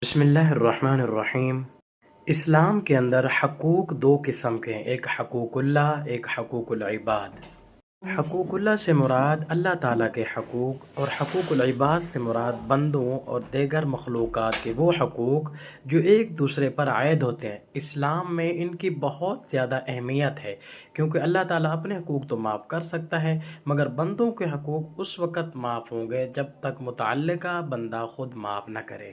بسم اللہ الرحمن الرحیم۔ اسلام کے اندر حقوق دو قسم کے ہیں، ایک حقوق اللہ، ایک حقوق العباد۔ حقوق اللہ سے مراد اللہ تعالیٰ کے حقوق، اور حقوق العباد سے مراد بندوں اور دیگر مخلوقات کے وہ حقوق جو ایک دوسرے پر عائد ہوتے ہیں۔ اسلام میں ان کی بہت زیادہ اہمیت ہے، کیونکہ اللہ تعالیٰ اپنے حقوق تو معاف کر سکتا ہے، مگر بندوں کے حقوق اس وقت معاف ہوں گے جب تک متعلقہ بندہ خود معاف نہ کرے۔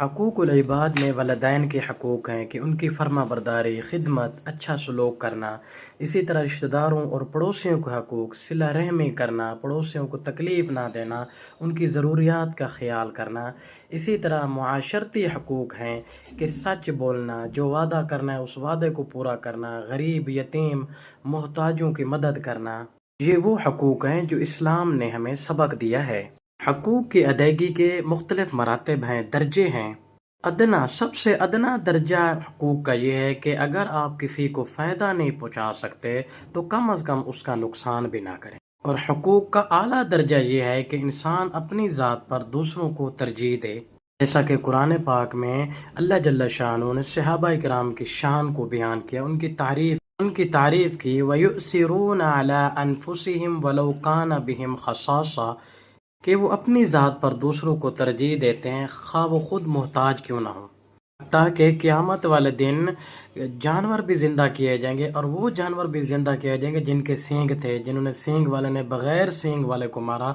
حقوق العباد میں والدین کے حقوق ہیں کہ ان کی فرما برداری، خدمت، اچھا سلوک کرنا۔ اسی طرح رشتہ داروں اور پڑوسیوں کے حقوق، صلہ رحمی کرنا، پڑوسیوں کو تکلیف نہ دینا، ان کی ضروریات کا خیال کرنا۔ اسی طرح معاشرتی حقوق ہیں کہ سچ بولنا، جو وعدہ کرنا ہے اس وعدے کو پورا کرنا، غریب، یتیم، محتاجوں کی مدد کرنا۔ یہ وہ حقوق ہیں جو اسلام نے ہمیں سبق دیا ہے۔ حقوق کی ادائیگی کے مختلف مراتب ہیں، درجے ہیں۔ سب سے ادنا درجہ حقوق کا یہ ہے کہ اگر آپ کسی کو فائدہ نہیں پہنچا سکتے تو کم از کم اس کا نقصان بھی نہ کریں۔ اور حقوق کا اعلیٰ درجہ یہ ہے کہ انسان اپنی ذات پر دوسروں کو ترجیح دے، جیسا کہ قرآن پاک میں اللہ جل شانہ نے صحابہ کرام کی شان کو بیان کیا، ان کی تعریف کی، وَيُؤْثِرُونَ عَلَىٰ أَنفُسِهِمْ وَلَوْ كَانَ بِهِمْ خَصَاصَةٌ، کہ وہ اپنی ذات پر دوسروں کو ترجیح دیتے ہیں خواہ وہ خود محتاج کیوں نہ ہو۔ تاکہ قیامت والے دن جانور بھی زندہ کیے جائیں گے، اور وہ جانور بھی زندہ کیے جائیں گے جن کے سینگ تھے، جنہوں نے سینگ والے نے بغیر سینگ والے کو مارا،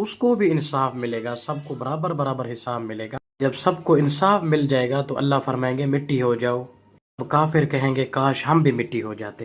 اس کو بھی انصاف ملے گا، سب کو برابر برابر حساب ملے گا۔ جب سب کو انصاف مل جائے گا تو اللہ فرمائیں گے مٹی ہو جاؤ۔ کافر کہیں گے کاش ہم بھی مٹی ہو جاتے۔